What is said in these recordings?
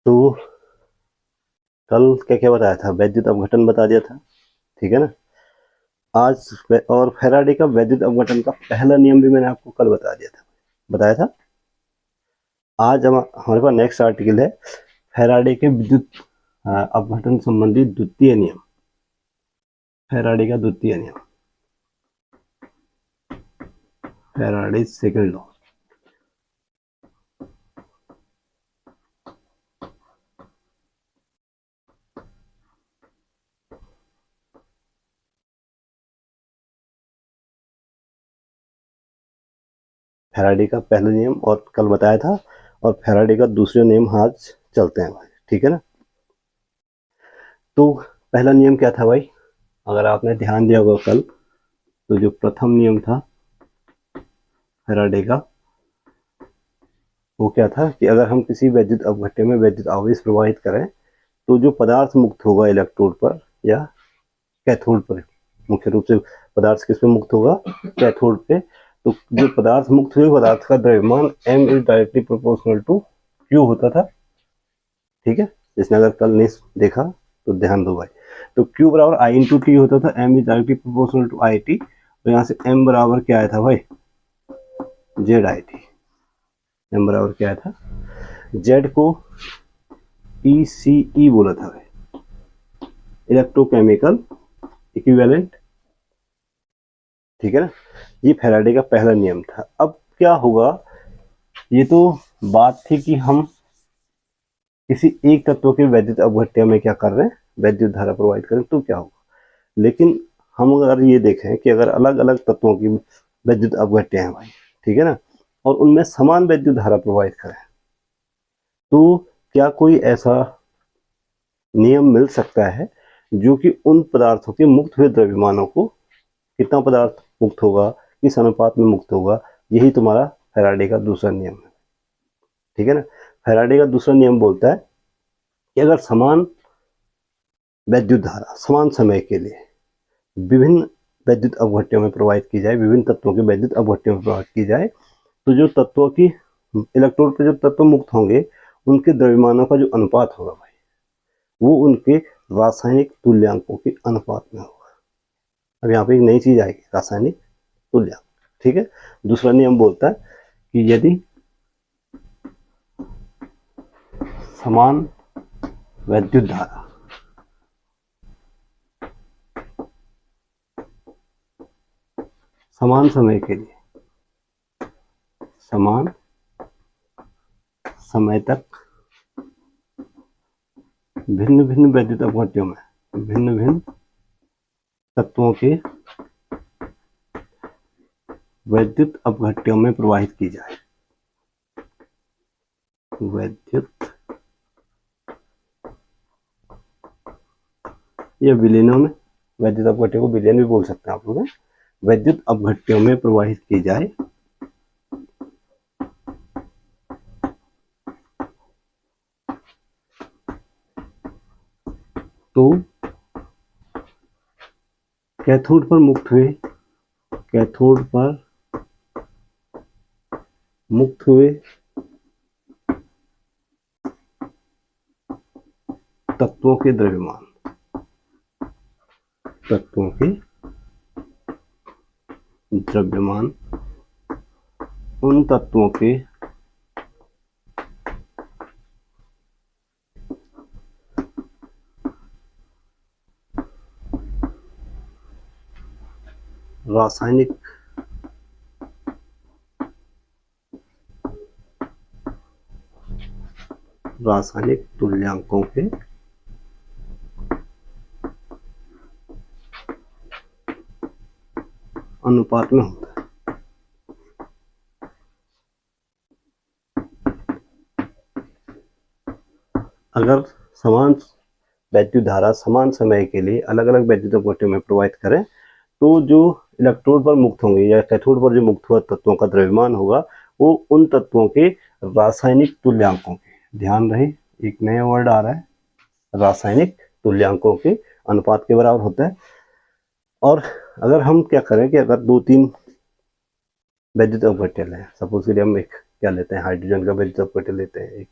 तो कल क्या क्या बताया था, वैद्युत अपघटन बता दिया था, ठीक है ना। आज और फैराडे का वैद्युत अपघटन का पहला नियम भी मैंने आपको कल बता दिया था, बताया था। आज हमारे पास नेक्स्ट आर्टिकल है फैराडे के विद्युत अपघटन संबंधी द्वितीय नियम, फैराडे का द्वितीय नियम, फैराडे सेकंड लॉ। फैराडे का पहला नियम और कल बताया था, और फैराडे का दूसरे नियम आज चलते हैं भाई, ठीक है ना। तो पहला नियम क्या था भाई, अगर आपने ध्यान दिया होगा कल, तो जो प्रथम नियम था फैराडे का, वो क्या था कि अगर हम किसी वैद्युत अपघट्य में वैद्युत आवेश प्रवाहित करें, तो जो पदार्थ मुक्त होगा इलेक्ट्रोड पर या कैथोड पर, मुख्य रूप से पदार्थ किस पे मुक्त होगा, कैथोड पे। तो जो पदार्थ मुक्त हुए पदार्थ का द्रव्यमान m is directly proportional to q होता था, ठीक है। जिसने अगर कल नहीं देखा तो ध्यान दो भाई। तो q बराबर i इंटू टी होता था, m is directly proportional to I T. तो यहाँ से m बराबर क्या आया था भाई, जेड आई टी। m बराबर क्या आया था, z को ई सी ई बोला था भाई, इलेक्ट्रोकेमिकल इक्विवेलेंट, ठीक है ना। ये फैराडे का पहला नियम था। अब क्या होगा, ये तो बात थी कि हम किसी एक तत्व के वैद्युत अपघट्य में क्या कर रहे हैं, वैद्युत धारा प्रवाहित करें तो क्या होगा। लेकिन हम अगर ये देखें कि अगर अलग अलग तत्वों की वैद्युत अपघट्य हैं भाई, ठीक है ना, और उनमें समान वैद्युत धारा प्रवाहित करें, तो क्या कोई ऐसा नियम मिल सकता है जो कि उन पदार्थों के मुक्त हुए द्रव्यमानों को, कितना पदार्थ मुक्त होगा, किस अनुपात में मुक्त होगा, यही तुम्हारा फैराडे का दूसरा नियम है, ठीक है ना। फैराडे का दूसरा नियम बोलता है कि अगर समान वैद्युत धारा समान समय के लिए विभिन्न वैद्युत अपघट्यों में प्रवाहित की जाए, विभिन्न तत्वों के वैद्युत अपघट्यों में प्रवाहित की जाए, तो जो तत्वों की इलेक्ट्रोड पे जो तत्व मुक्त होंगे, उनके द्रव्यमानों का जो अनुपात होगा भाई, वो उनके रासायनिक तुल्यांकों के अनुपात में होगा। अब यहाँ पे एक नई चीज आएगी, रासायनिक तुल्यांक, ठीक है। दूसरा नियम बोलता है कि यदि समान वैद्युत धारा समान समय के लिए समान समय तक भिन्न भिन्न वैद्युत अपघट्यों में भिन्न भिन्न तत्वों के वैद्युत अपघट्यों में प्रवाहित की जाए, वैद्युत या विलीनों में, वैद्युत अपघट्यों को विलीन भी बोल सकते हैं आप लोग, वैद्युत अपघट्यों में प्रवाहित की जाए, तो कैथोड पर मुक्त हुए, कैथोड पर मुक्त हुए तत्वों के द्रव्यमान, तत्वों के द्रव्यमान उन तत्वों के रासायनिक रासायनिक तुल्यांकों के अनुपात में होता है। अगर समान वैद्युत धारा समान समय के लिए अलग अलग वैद्युत अपघट्यों में प्रवाहित करें, तो जो इलेक्ट्रोड पर मुक्त होंगे या कैथोड पर जो मुक्त हुआ तत्वों का द्रव्यमान होगा, वो उन तत्वों के रासायनिक तुल्यांकों के, ध्यान रहे एक नया वर्ड आ रहा है, रासायनिक तुल्यांकों के अनुपात के बराबर होता है। और अगर हम क्या करें कि अगर दो तीन वैद्युत अपघट्य लें, सपोज के लिए हम एक क्या लेते हैं, हाइड्रोजन का वैद्युत अपघट्य लेते हैं, एक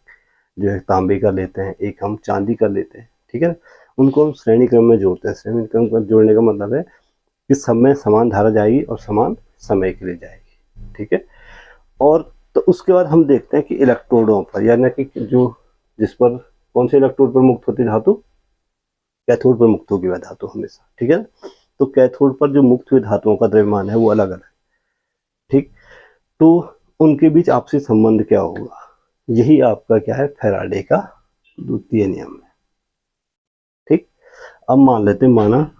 जो है तांबे का लेते हैं, एक हम चांदी का लेते हैं, ठीक है ना। उनको हम श्रेणी क्रम में जोड़ते हैं। श्रेणी क्रम में जोड़ने का मतलब है कि सब में समान धारा जाएगी और समान समय के लिए जाएगी, ठीक है। और तो उसके बाद हम देखते हैं कि इलेक्ट्रोडों पर, यानी कि जो जिस पर कौन से इलेक्ट्रोड पर मुक्त होती धातु, कैथोड पर मुक्त होगी वह धातु हमेशा, ठीक है। तो कैथोड पर जो मुक्त हुई धातुओं का द्रव्यमान है वो अलग अलग, ठीक। तो उनके बीच आपसी संबंध क्या होगा, यही आपका क्या है, फैराडे का द्वितीय नियम है, ठीक। अब मान लेते हैं, माना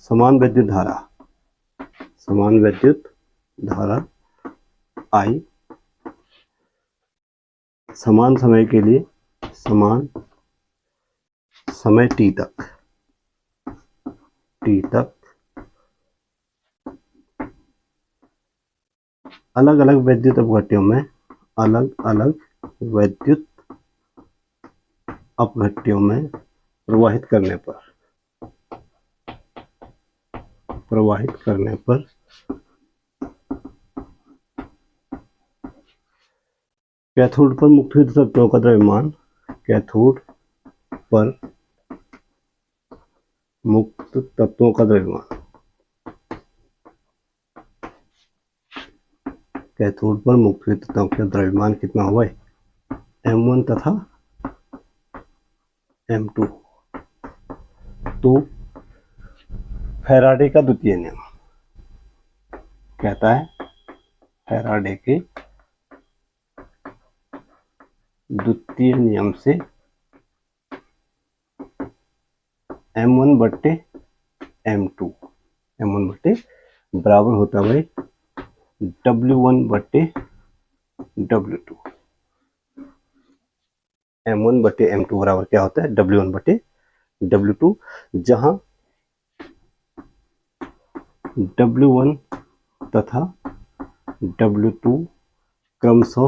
समान विद्युत धारा आई समान समय के लिए, समान समय t तक अलग अलग विद्युत अपघट्यों में, प्रवाहित करने पर कैथोड पर मुक्त हुई तत्वों का द्रव्यमान, कैथोड पर मुक्त तत्वों का द्रव्यमान, कैथोड पर मुक्त हुई तत्वों का द्रव्यमान कितना हुआ है, m1 तथा m2। तो फैराडे का द्वितीय नियम कहता है, फैराडे के द्वितीय नियम से m1 बट्टे m2 बराबर होता है W1 बट्टे W2। m1 बट्टे m2 बराबर क्या होता है, W1 बट्टे W2, जहां W1 तथा W2 क्रमशः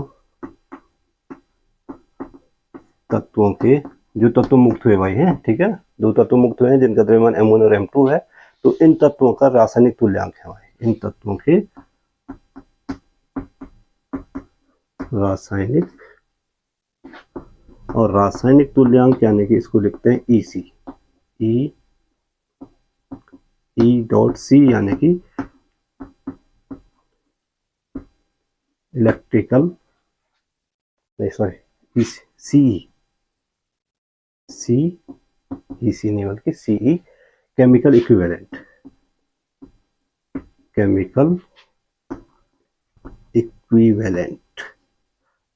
तत्वों के, जो तत्व मुक्त हुए भाई हैं, ठीक है, दो तत्व मुक्त हुए हैं जिनका द्रव्यमान m1 और m2 है। तो इन तत्वों का रासायनिक तुल्यांक है भाई, इन तत्वों के रासायनिक तुल्यांक, यानी कि इसको लिखते हैं EC, E.C, यानी कि इलेक्ट्रिकल, नहीं सॉरी, CE नहीं बल्कि CE, केमिकल इक्विवेलेंट,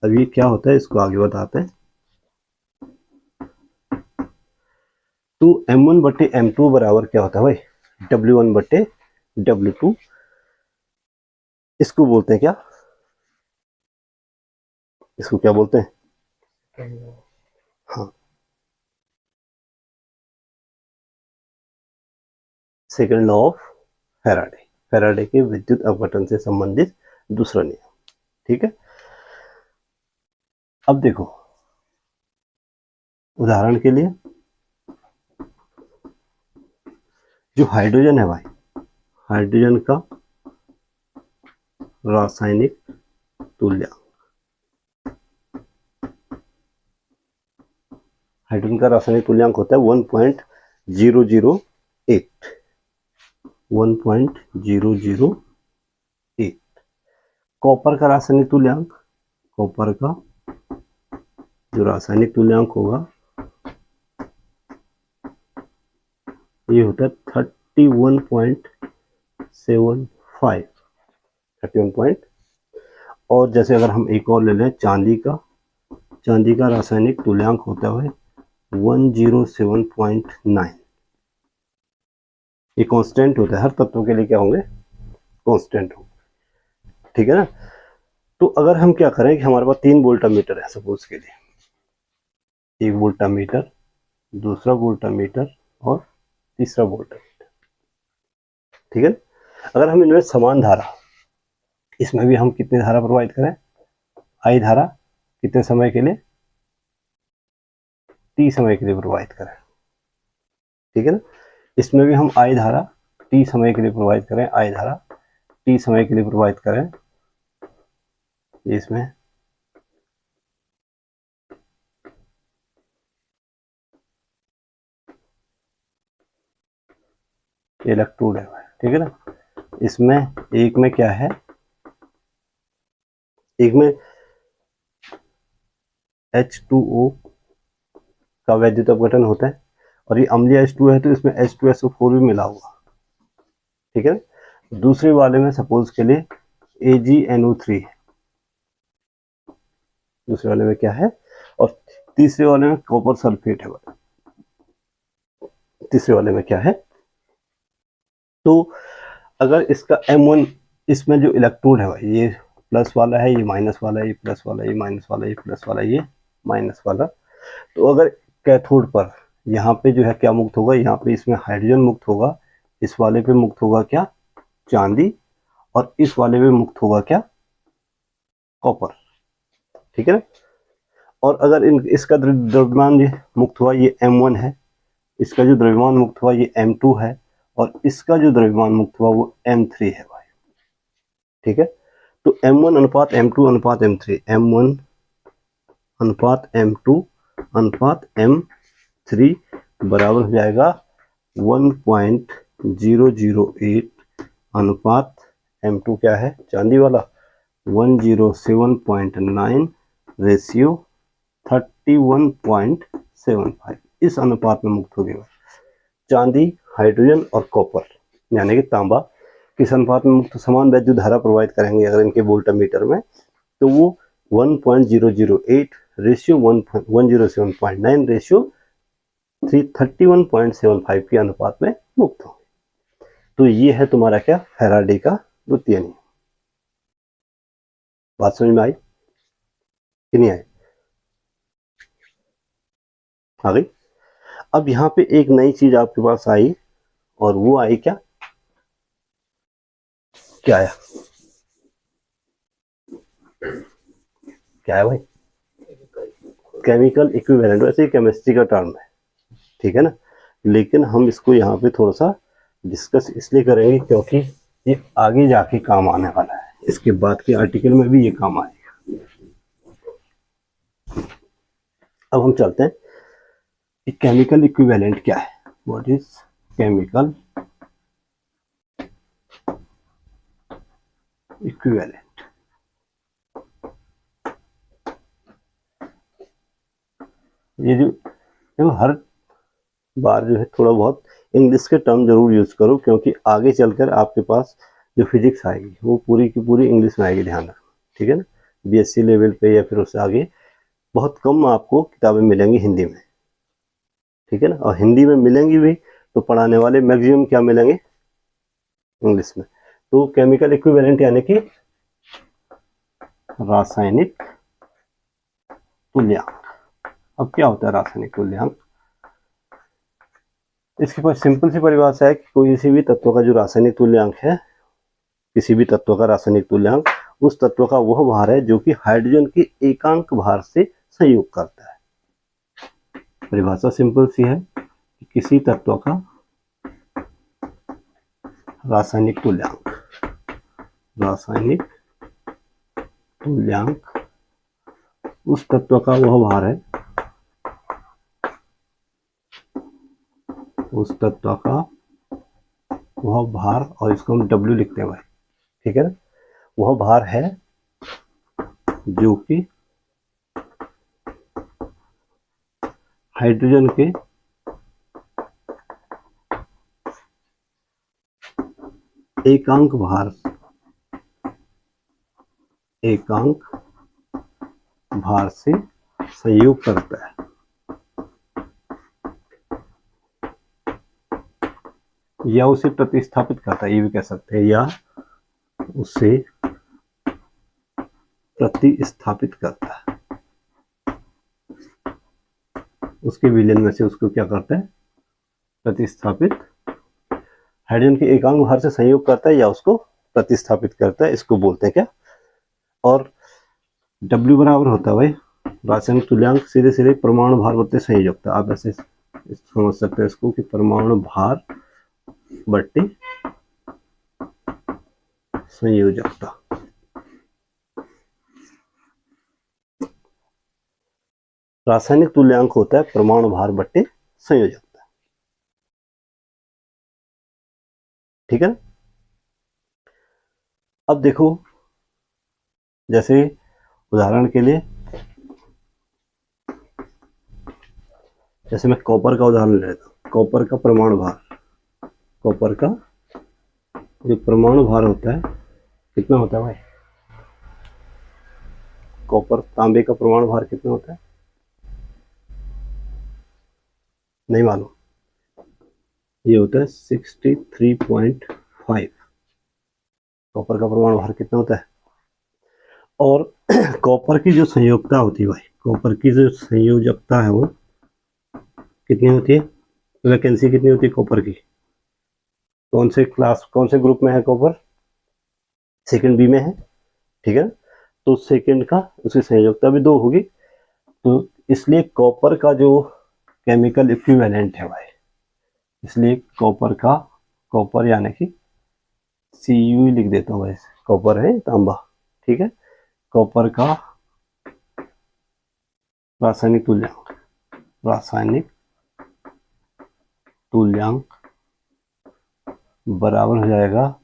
अब ये क्या होता है इसको आगे बताते हैं। तो m1 बट्टे m2 बराबर क्या होता है भाई, W1 बट्टे W2। इसको बोलते हैं क्या, इसको क्या बोलते हैं, हाँ, सेकंड लॉ ऑफ फैराडे के विद्युत अपघटन से संबंधित दूसरा नियम, ठीक है। अब देखो उदाहरण के लिए, जो हाइड्रोजन है भाई, हाइड्रोजन का रासायनिक तुल्यांक, होता है 1.008। कॉपर का रासायनिक तुल्यांक, कॉपर का जो रासायनिक तुल्यांक होगा ये होता है 31.75। और जैसे अगर हम एक और ले लें, चांदी का रासायनिक तुल्यांक होता है 107.9। ये कांस्टेंट होता है, हर तत्व के लिए क्या होंगे, कांस्टेंट होंगे, ठीक है ना। तो अगर हम क्या करें कि हमारे पास 3 वोल्टामीटर है सपोज के लिए, एक वोल्टामीटर, दूसरा वोल्टामीटर और तीसरा वोल्टामीटर, ठीक है। अगर हम इनमें समान धारा, इसमें भी हम कितनी धारा प्रवाहित करें, I धारा कितने समय के लिए, T समय के लिए प्रवाहित करें, ठीक है ना। इसमें भी हम I धारा T समय के लिए प्रवाहित करें, I धारा T समय के लिए प्रवाहित करें, इसमें इलेक्ट्रोड है, ठीक है ना। इसमें एक में क्या है, एक में H2O का वैद्युत अपघटन होता है और ये अम्लीय H2 है तो इसमें H2SO4 भी मिला हुआ, ठीक है। दूसरे वाले में सपोज के लिए AgNO3 है, दूसरे वाले में क्या है, और तीसरे वाले में कॉपर सल्फेट है, तीसरे वाले में क्या है। तो अगर इसका M1, इसमें जो इलेक्ट्रोड है भाई, ये प्लस वाला है, ये माइनस वाला है, ये प्लस वाला, ये माइनस वाला, ये प्लस वाला, ये माइनस वाला। तो अगर कैथोड पर यहाँ पे जो है क्या मुक्त होगा, यहाँ पे इसमें हाइड्रोजन मुक्त होगा, इस वाले पे मुक्त होगा क्या, चांदी, और इस वाले पे मुक्त होगा क्या, कॉपर, ठीक है ना। और अगर इसका द्रव्यमान मुक्त हुआ, ये M1 है, इसका जो द्रव्यमान मुक्त हुआ ये M2 है, और इसका जो द्रव्यमान मुक्त हुआ वो M3 है भाई, ठीक है। तो M1 अनुपात M2 अनुपात M3, M1 अनुपात M2 अनुपात M3 बराबर हो जाएगा 1.008 अनुपात M2 क्या है, चांदी वाला, 107.9 रेशियो 31.75, इस अनुपात में मुक्त हो गया चांदी, हाइड्रोजन और कॉपर, यानी कि तांबा। किस अनुपात में मुक्त, समान वैद्युत धारा प्रवाहित करेंगे अगर इनके वोल्टमीटर में, तो वो 1.008 रेशियो 107.9 रेशियो 31.75 के अनुपात में मुक्त हो। तो ये है तुम्हारा क्या, फैराडे का द्वितीय नियम। बात समझ में आई कि नहीं आई, आ गई। अब यहाँ पे एक नई चीज आपके पास आई, और वो आई क्या, क्या आया, क्या है भाई, केमिकल इक्विवेलेंट। वैसे केमिस्ट्री का टर्म है, ठीक है ना, लेकिन हम इसको यहाँ पे थोड़ा सा डिस्कस इसलिए करेंगे क्योंकि ये आगे जाके काम आने वाला है, इसके बाद के आर्टिकल में भी ये काम आएगा। अब हम चलते हैं कि केमिकल इक्विवेलेंट क्या है, व्हाट इज केमिकल इक्विवेलेंट। ये जो हर बार जो है थोड़ा बहुत इंग्लिश के टर्म जरूर यूज करो, क्योंकि आगे चलकर आपके पास जो फिजिक्स आएगी वो पूरी की पूरी इंग्लिश में आएगी, ध्यान रखना, ठीक है ना। बीएससी लेवल पे या फिर उससे आगे बहुत कम आपको किताबें मिलेंगी हिंदी में, ठीक है ना, और हिंदी में मिलेंगी भी तो पढ़ाने वाले मैक्सिमम क्या मिलेंगे, इंग्लिश में। तो केमिकल इक्विवेलेंट यानी कि रासायनिक तुल्यांक। अब क्या होता है रासायनिक तुल्यांक, इसके पास सिंपल सी परिभाषा है कि कोई किसी भी तत्व का जो रासायनिक तुल्यांक है, किसी भी तत्व का रासायनिक तुल्यांक उस तत्व का वह भार है जो कि हाइड्रोजन के एकांक भार से संयोग करता है। परिभाषा सिंपल सी है कि किसी तत्व का रासायनिक तुल्यांक, रासायनिक तुल्यांक उस तत्व का वह भार है, उस तत्व का वह भार, और इसको हम W लिखते हैं भाई, ठीक है ना, वह भार है जो कि हाइड्रोजन के एकांक भार, एकांक भार से संयोग करता है, या उसे प्रतिस्थापित करता है, ये भी कह सकते हैं, या उसे प्रतिस्थापित करता है, उसके विलयन में से उसको क्या करता है, प्रतिस्थापित, हाइड्रोजन के एकांक भार से संयोग करता है या उसको प्रतिस्थापित करता है, इसको बोलते हैं क्या। और W बराबर होता है भाई रासायनिक तुल्यांक सीधे सीधे परमाणु भार बट्टे संयोजकता। आप ऐसे समझ सकते हैं इसको कि परमाणु भार बट्टे संयोजकता। रासायनिक तुल्यांक होता है परमाणु भार बट्टे संयोजकता। ठीक है ना। अब देखो, जैसे उदाहरण के लिए, जैसे मैं कॉपर का उदाहरण लेता हूँ। कॉपर का परमाणु भार, कॉपर का जो परमाणु भार होता है कितना होता है भाई? कॉपर, तांबे का परमाणु भार कितना होता है? नहीं मालूम? ये होता है 63.5। कॉपर का परमाणु भार कितना होता है? और कॉपर की जो संयोजकता होती है भाई, कॉपर की जो संयोजकता है वो कितनी होती है? वैकेंसी कितनी होती है कॉपर की? कौन से क्लास, कौन से ग्रुप में है कॉपर? सेकंड बी में है, ठीक है। तो सेकंड का उसकी संयोजकता भी 2 होगी, तो इसलिए कॉपर का जो केमिकल इक्विवेलेंट है भाई, इसलिए कॉपर का, कॉपर यानी कि Cu लिख देता हूँ भाई, कॉपर है तांबा, ठीक है। कॉपर का रासायनिक तुल्यांक, रासायनिक तुल्यांक बराबर हो जाएगा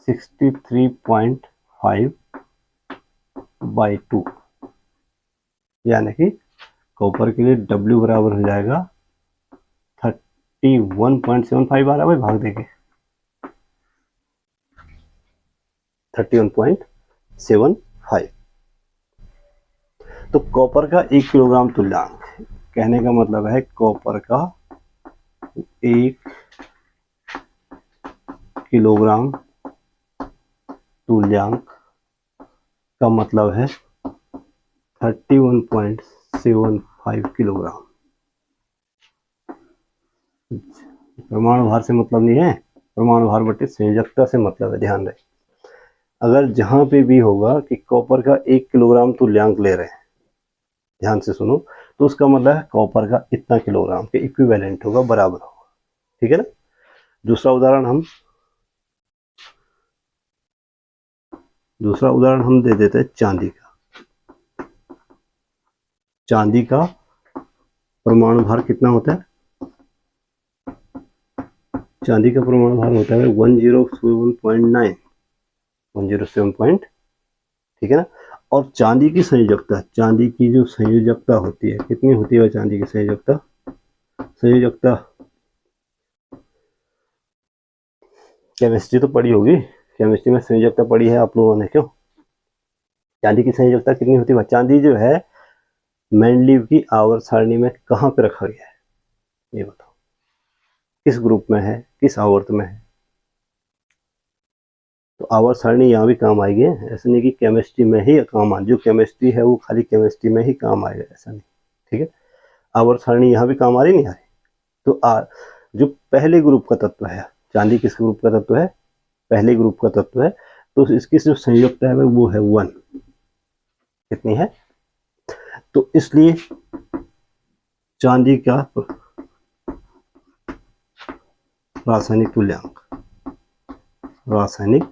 63.5 बाई 2, यानी कि कॉपर के लिए W बराबर हो जाएगा 31.75 आ रहा है भाई, भाग देंगे 31.75। तो कॉपर का 1 किलोग्राम तुल्यांक, कहने का मतलब है कॉपर का 1 किलोग्राम तुल्यांक का मतलब है 31.75 किलोग्राम। परमाणु भार से मतलब नहीं है, परमाणु भार बटे संयोजकता से मतलब है, ध्यान रहे। अगर जहां पे भी होगा कि कॉपर का 1 किलोग्राम तुल्यांक ले रहे हैं, ध्यान से सुनो, तो उसका मतलब है कॉपर का इतना किलोग्राम के इक्विवेलेंट होगा, बराबर होगा, ठीक है ना। दूसरा उदाहरण हम दे देते हैं चांदी का। चांदी का परमाणु भार कितना होता है? चांदी का परमाणु भार होता है 107.9, 107 ठीक है ना। और चांदी की संयोजकता, चांदी की जो संयोजकता होती है कितनी होती है चांदी की संयोजकता? संयोजकता केमिस्ट्री तो पढ़ी होगी, केमिस्ट्री में संयोजकता पढ़ी है आप लोगों ने, क्यों? चांदी की संयोजकता कितनी होती है? चांदी जो है मेंडलीव की आवर्त सारणी में कहाँ पे रखा गया है, ये बताओ, किस ग्रुप में है, किस आवर्त में है? तो आवर्त सारणी यहाँ भी काम आएगी, ऐसा नहीं कि केमिस्ट्री में ही काम आ, जो केमिस्ट्री है वो खाली केमिस्ट्री में ही काम आएगा, ऐसा नहीं, ठीक है। आवर्त सारणी यहाँ भी काम आ रही, नहीं आ रही? तो जो पहले ग्रुप का तत्व है, चांदी किस ग्रुप का तत्व है? पहले ग्रुप का तत्व है, तो इसकी जो संयोजकता है वो है 1। कितनी है? तो इसलिए चांदी का रासायनिक तुल्यांक, रासायनिक,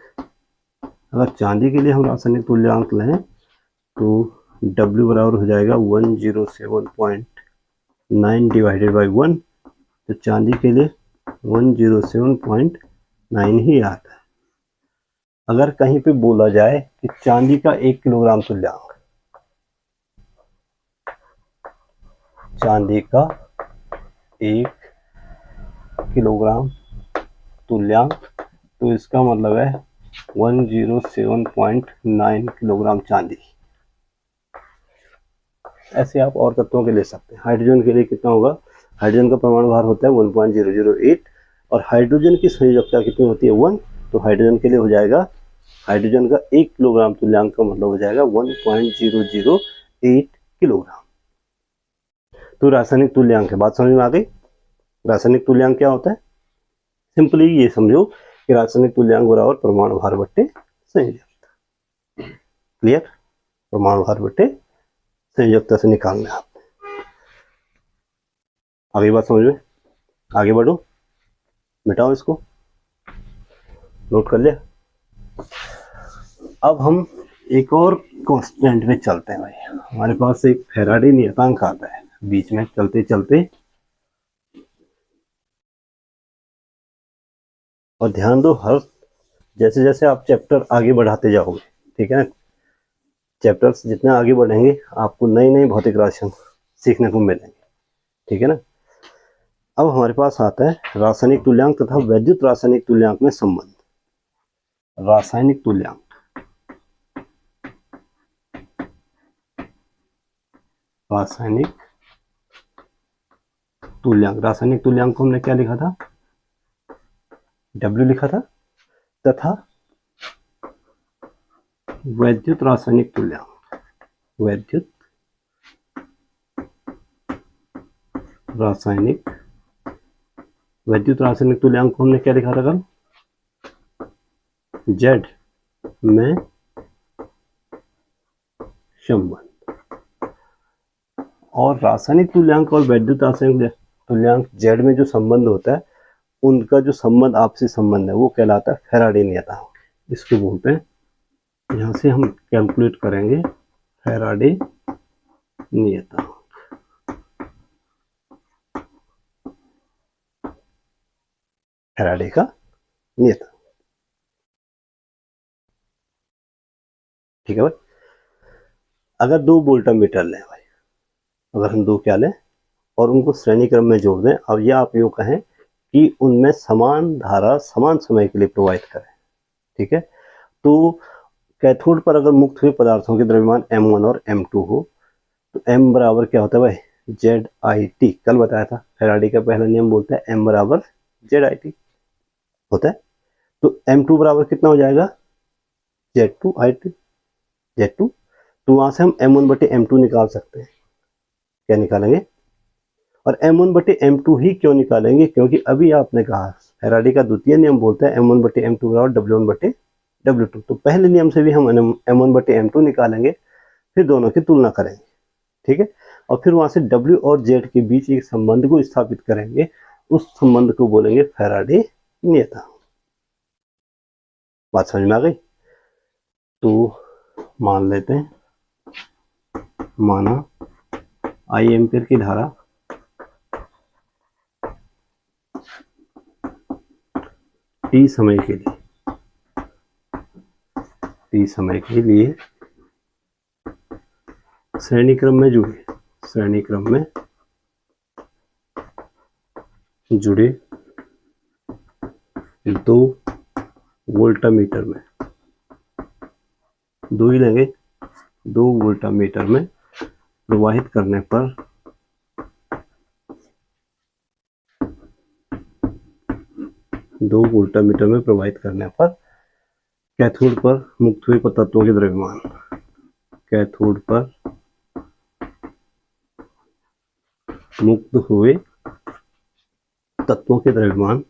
अगर चांदी के लिए हम रासायनिक तुल्यांक लें तो W बराबर हो जाएगा 107.9 डिवाइडेड बाई 1। तो चांदी के लिए 107.9 ही आता है। अगर कहीं पे बोला जाए कि चांदी का 1 किलोग्राम तुल्यांक, चांदी का 1 किलोग्राम तुल्यांक, तो इसका मतलब है 107.9 किलोग्राम चांदी। ऐसे आप और तत्वों के ले सकते हैं। हाइड्रोजन के लिए कितना होगा? हाइड्रोजन का परमाणु भार होता है 1.008 और हाइड्रोजन की संयोजकता कितनी होती है? 1। तो हाइड्रोजन के लिए हो जाएगा, हाइड्रोजन का 1 किलोग्राम तुल्यांक का मतलब हो जाएगा 1.008 किलोग्राम। तो रासायनिक तुल्यांक है, बात समझ में आ गई? रासायनिक तुल्यांक क्या होता है? सिंपली ये समझो कि रासायनिक तुल्यांक बराबर परमाणु भार बट्टे संयोजकता। क्लियर? परमाणु भार बट्टे संयोजकता से निकालना है। आगे बात समझ में? आगे बढ़ो, मिटाओ इसको, नोट कर लिया। अब हम एक और कांस्टेंट में चलते हैं भाई। हमारे पास एक फैराडे नियतांक आता है बीच में चलते चलते, और ध्यान दो, हर जैसे जैसे आप चैप्टर आगे बढ़ाते जाओगे, ठीक है ना, चैप्टर्स जितने आगे बढ़ेंगे आपको नई नई भौतिक राशियां सीखने को मिलेंगे, ठीक है ना। अब हमारे पास आता है रासायनिक तुल्यांक तथा वैद्युत रासायनिक तुल्यांक में संबंध। रासायनिक तुल्यांक, रासायनिक तुल्यांक, रासायनिक तुल्यांक को हमने क्या लिखा था, W लिखा था, तथा वैद्युत रासायनिक तुल्यांक, वैद्युत रासायनिक, वैद्युत रासायनिक तुल्यांक को हमने क्या लिखा था कल, Z में संबंध। और रासायनिक तुल्यांक और वैद्युत रासायनिक तुल्यांक Z में जो संबंध होता है, उनका जो संबंध, आपसी संबंध है, वो कहलाता है फैराडे नियतांक। इसको बोलते हैं, यहां से हम कैलकुलेट करेंगे फैराडे नियतांक। फैराडे का नियतांक, ठीक है भाई। अगर दो वोल्टामीटर लें भाई, अगर हम दो क्या लें और उनको श्रेणी क्रम में जोड़ दें, अब यह आप यूँ कहें कि उनमें समान धारा समान समय के लिए प्रोवाइड करें, ठीक है। तो कैथोड पर अगर मुक्त हुए पदार्थों के द्रव्यमान M1 और M2 हो, तो M बराबर क्या होता है भाई, ZIT। कल बताया था, फैराडे का पहला नियम बोलता है M बराबर ZIT होता है। तो M2 बराबर कितना हो जाएगा, Z2IT, Z2। तो वहां से हम M1 बटे M2 निकाल सकते हैं। क्या निकालेंगे, और M1 बटे M2 ही क्यों निकालेंगे, क्योंकि अभी आपने कहा फैराडे का द्वितीय नियम बोलता है M1 बटे M2 बराबर W1 बटे W2। तो पहले नियम से भी हम M1 बटे M2 निकालेंगे, फिर दोनों की तुलना करेंगे, ठीक है। और फिर वहां से W और Z के बीच एक संबंध को स्थापित करेंगे, उस संबंध को बोलेंगे फैराडे नियतांक। बात समझ में आ गई। तो मान लेते हैं, माना I एम्पीयर की धारा T समय के लिए, T समय के लिए श्रेणी क्रम में जुड़े, श्रेणी क्रम में जुड़े दो वोल्टामीटर में, दो ही लेंगे, दो वोल्टामीटर में प्रवाहित करने पर दो वोल्टामीटर में प्रवाहित करने पर कैथोड पर मुक्त हुए तत्वों के द्रव्यमान, कैथोड पर मुक्त हुए तत्वों के द्रव्यमान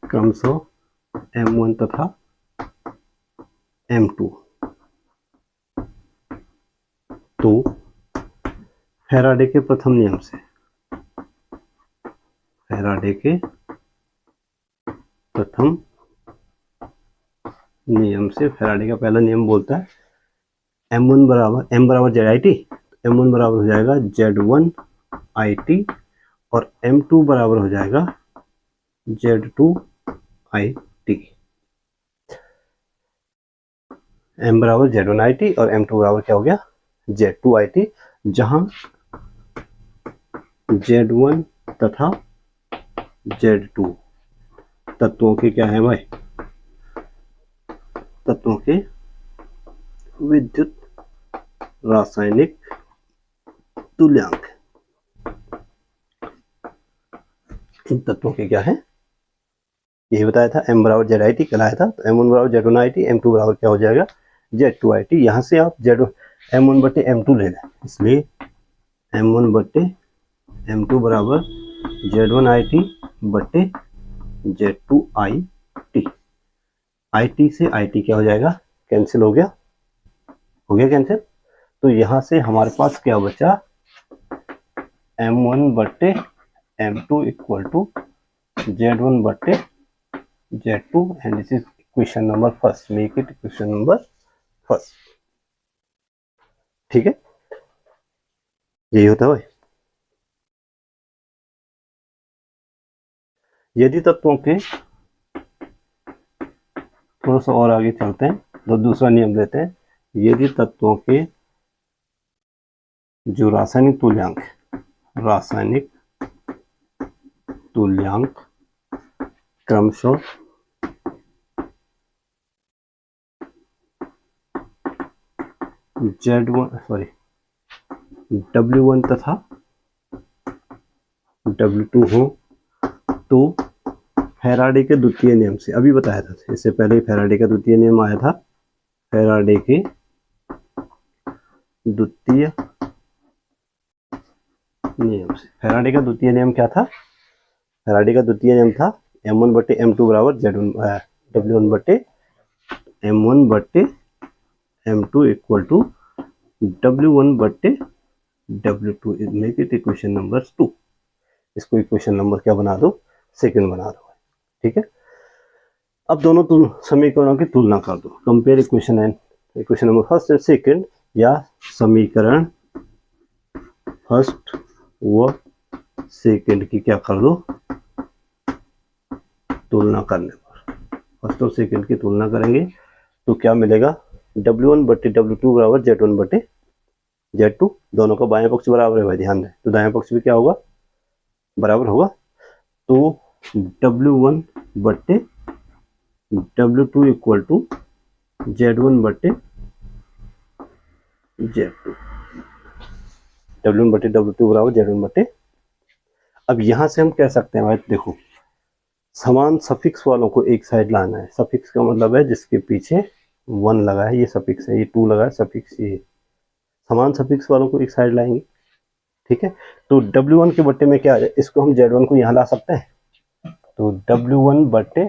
क्रमशः M1 तथा M2। तो फैराडे के प्रथम नियम से, फैराडे के प्रथम नियम से, फैराडे का पहला नियम बोलता है M1 बराबर, M बराबर ZIT, M1 बराबर हो जाएगा Z1IT और M2 बराबर हो जाएगा Z2IT। M बराबर Z1IT और M2 बराबर क्या हो गया, Z2IT, जहां Z1 तथा Z2 तत्वों के क्या है भाई, तत्वों के विद्युत रासायनिक तुल्यांक, इन तत्वों के क्या है, यही बताया था। M बराबर ZIT कहलाया था, तो M1 बराबर Z1IT, M2 बराबर क्या हो जाएगा, Z2IT। यहाँ से आप M1 बटे M2 ले लें, इसलिए M1 बटे M2 बराबर Z1IT बटे Z2IT। IT से IT क्या हो जाएगा, कैंसिल हो गया, हो गया कैंसिल। तो यहाँ से हमारे पास क्या बचा, M1 बटे M2 इक्वल टू Z1 बटे Z2 and this is equation number first, make it equation number first, ठीक है। यही होता है भाई। यदि तत्वों के, थोड़ा सा और आगे चलते हैं तो दूसरा नियम लेते हैं। यदि तत्वों के जो रासायनिक तुल्यांक क्रमशः W1 तथा W2 हो तो फैराडे के द्वितीय नियम से, अभी बताया था इससे पहले फैराडे का द्वितीय नियम आया था। फैराडे के द्वितीय नियम से, फैराडे का द्वितीय नियम क्या था? फैराडे का द्वितीय नियम था M1 बटे M2 बराबर W1 बटे M1 बटे M2 इक्वल टू W1 बटे W2। Make it equation number 2। इसको इक्वेशन नंबर क्या बना दो? सेकंड बना दो। ठीक है, अब दोनों समीकरणों की तुलना कर दो। Compare equation and equation number first and second, या समीकरण फर्स्ट व सेकंड की क्या कर दो? तुलना करने पर फर्स्ट और सेकंड की तुलना करेंगे तो क्या मिलेगा? W1 बटे W2 बराबर Z1 बटे Z2। दोनों का बाएं पक्ष बराबर है भाई, ध्यान दें। तो दाएं पक्ष भी क्या होगा? बराबर होगा। तो W1 बटे W2 इक्वल टू Z1 बटे Z2। W1 बटे W2 बराबर Z1 बटे। अब यहां से हम कह सकते हैं भाई, देखो समान सफिक्स वालों को एक साइड लाना है। सफिक्स का मतलब है जिसके पीछे 1 लगा है, ये सफिक्स है, ये 2 लगा है सफिक्स, ये समान सफिक्स वालों को एक साइड लाएंगे। ठीक है, तो W1 के बट्टे में क्या है? इसको हम Z1 को यहाँ ला सकते हैं। तो W1 बट्टे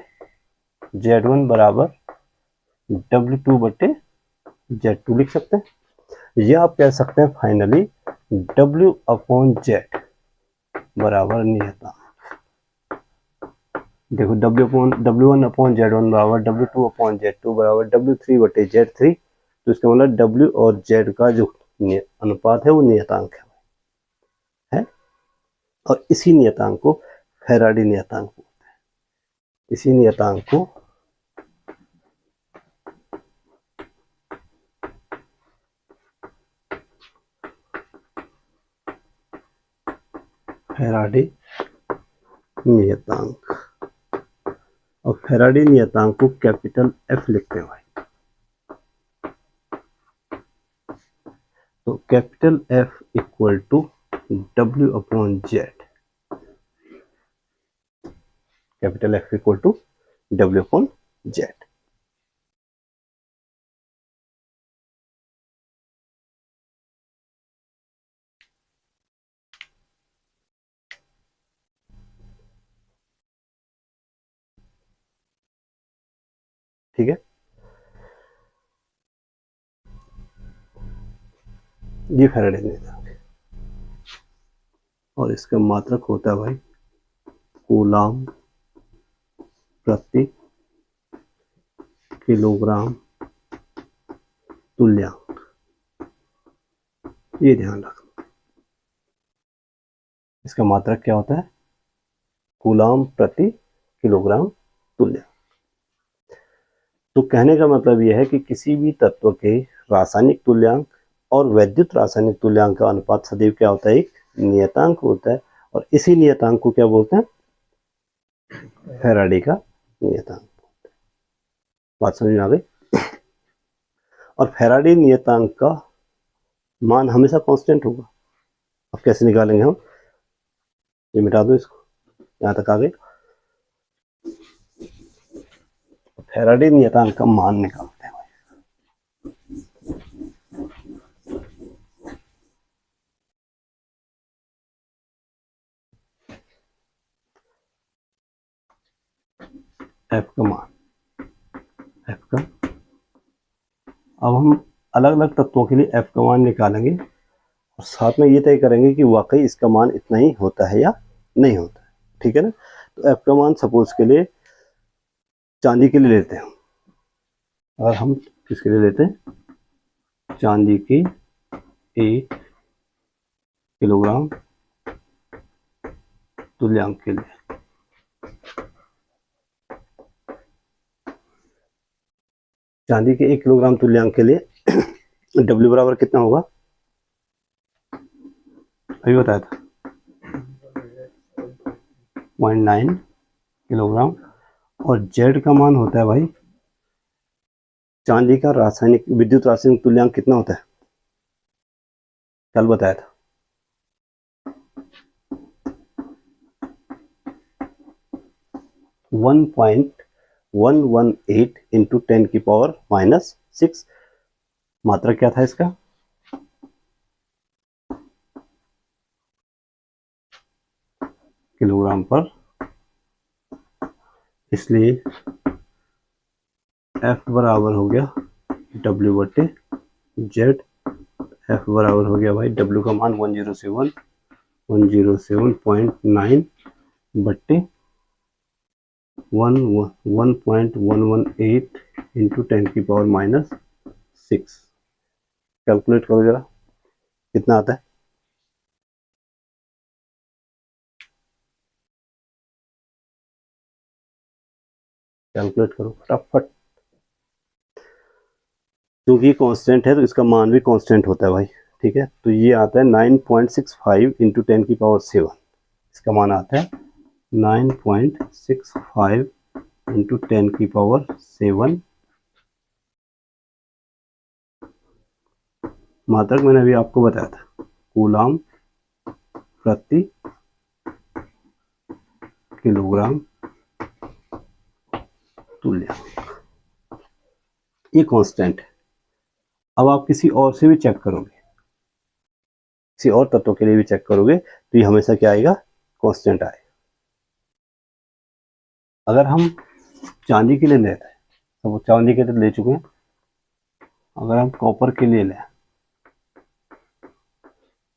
Z1 बराबर W2 बट्टे Z2 लिख सकते हैं। या आप कह सकते हैं फाइनली W अपॉन Z बराबर नियतांक। देखो W1 अपॉन Z1 बराबर W2 अपॉन Z2 बराबर W3 बटे Z3। तो इसका मतलब W और Z का जो अनुपात है वो नियतांक है। और इसी नियतांक को फैराडे नियतांक बोलते हैं। इसी नियतांक को फैराडे नियतांक, और फैराडे नियतांक को कैपिटल F लिखते हैं भाई। तो capital F equal to W upon Z। Capital F equal to W upon Z। ठीक है, ये फैराडे नियतांक है। और इसका मात्रक होता है भाई कूलाम प्रति किलोग्राम तुल्यांक। ये ध्यान रखना, इसका मात्रक क्या होता है? कूलाम प्रति किलोग्राम तुल्यांक। तो कहने का मतलब यह है कि किसी भी तत्व के रासायनिक तुल्यांक और वैद्युत रासायनिक तुल्यांक का अनुपात सदैव क्या होता है? एक नियतांक होता है। और इसी नियतांक को क्या बोलते हैं? फैराडे का नियतांक। बात समझ में आ गई? और फैराडे नियतांक का मान हमेशा कांस्टेंट होगा। अब कैसे निकालेंगे हम? ये मिटा दो इसको, यहां तक आ गए। फैराडे नियतांक का मान निकालते हैं। एफ का मान, एफ का, अब हम अलग अलग तत्वों के लिए एफ का मान निकालेंगे और साथ में ये तय करेंगे कि वाकई इसका मान इतना ही होता है या नहीं होता है। ठीक है ना? तो एफ का मान सपोज के लिए चांदी के लिए लेते हैं। और हम किसके लिए लेते हैं? चांदी की 1 किलोग्राम तुल्यांक के लिए। चांदी के 1 किलोग्राम तुल्यांक के लिए W बराबर कितना होगा, अभी बताया था 0.9 किलोग्राम। और Z का मान होता है भाई, चांदी का रासायनिक विद्युत रासायनिक तुल्यांक कितना होता है, कल बताया था 1.118 इंटू 10 की पावर -6। मात्रा क्या था इसका, किलोग्राम पर, इसलिए F बराबर हो गया W बटे Z। F बराबर हो गया भाई W का मान 107.9 बट्टे 1.118 इंटू 10 की पावर -6। कैलकुलेट करो जरा कितना आता है, कैलकुलेट करो फटाफट। क्योंकि कांस्टेंट है तो इसका मान भी कांस्टेंट होता है भाई, ठीक है। तो ये आता है 9.65 इंटू 10 की पावर 7। इसका मान आता है 9.65 इंटू 10 की पावर 7। मात्रक मैंने अभी आपको बताया था, कूलाम प्रति किलोग्राम तुल्यांक, ये कांस्टेंट है। अब आप किसी और से भी चेक करोगे, किसी और तत्व के लिए भी चेक करोगे तो ये हमेशा क्या आएगा, कांस्टेंट आएगा। अगर हम चांदी के लिए लेते हैं, तो चांदी के लिए ले चुके हैं, अगर हम कॉपर के लिए लें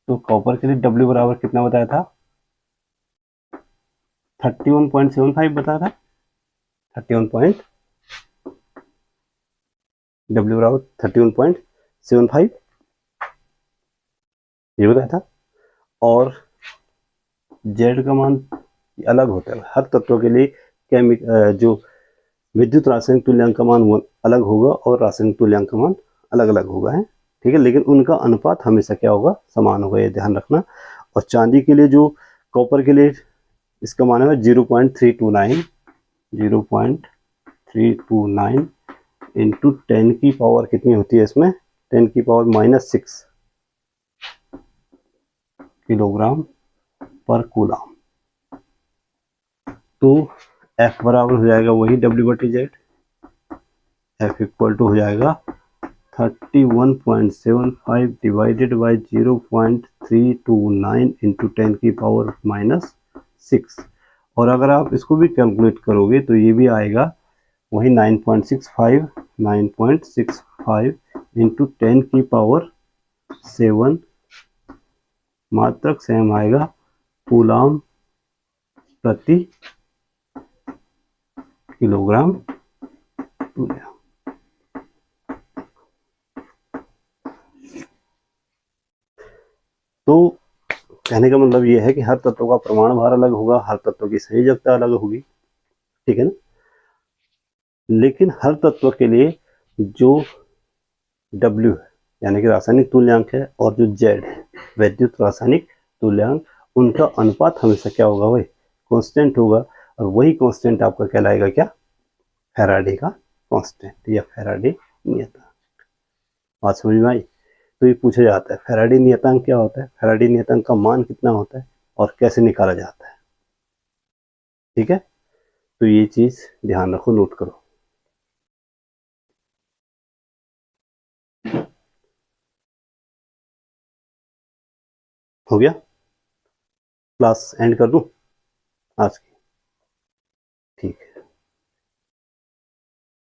तो कॉपर के लिए W बराबर कितना बताया था, 31.75 बताया था, 31 W बराबर 31.75 ये बताया था। और Z का मान अलग होता है हर तत्व के लिए, जो विद्युत रासायनिक तुल्यांक का मान वो अलग होगा और रासायनिक तुल्यांक का मान अलग अलग होगा, है ठीक है। लेकिन उनका अनुपात हमेशा क्या होगा, समान होगा, ये ध्यान रखना। और चांदी के लिए, जो कॉपर के लिए इसका मान है 0.329 0.329 इंटू 10 की पावर कितनी होती है इसमें, 10 की पावर -6 किलोग्राम पर कूलाम। तो F बराबर हो जाएगा वही W बटी Z। F इक्वल टू हो जाएगा 31.75 डिवाइडेड बाई 0.329 इंटू 10 की पावर -6। और अगर आप इसको भी कैलकुलेट करोगे तो ये भी आएगा वही 9.65 इंटू 10 की पावर 7। मात्रक सेम आएगा, कूलाम प्रति किलोग्राम तुल्यांक। तो कहने का मतलब ये है कि हर तत्व का परमाणु भार अलग होगा, हर तत्व की संयोजकता अलग होगी, ठीक है ना। लेकिन हर तत्व के लिए जो W है यानी कि रासायनिक तुल्यांक है, और जो Z है वैद्युत रासायनिक तुल्यांक, उनका अनुपात हमेशा क्या होगा भाई, कांस्टेंट होगा। और वही कांस्टेंट आपका कहलाएगा क्या, फैराडे का कांस्टेंट या फैराडे नियतांक। बात समझ में आई। तो ये पूछा जाता है फैराडे नियतांक क्या होता है, फैराडे नियतांक का मान कितना होता है और कैसे निकाला जाता है, ठीक है। तो ये चीज ध्यान रखो, नोट करो। हो गया, क्लास एंड कर दूं आज की, ठीक है।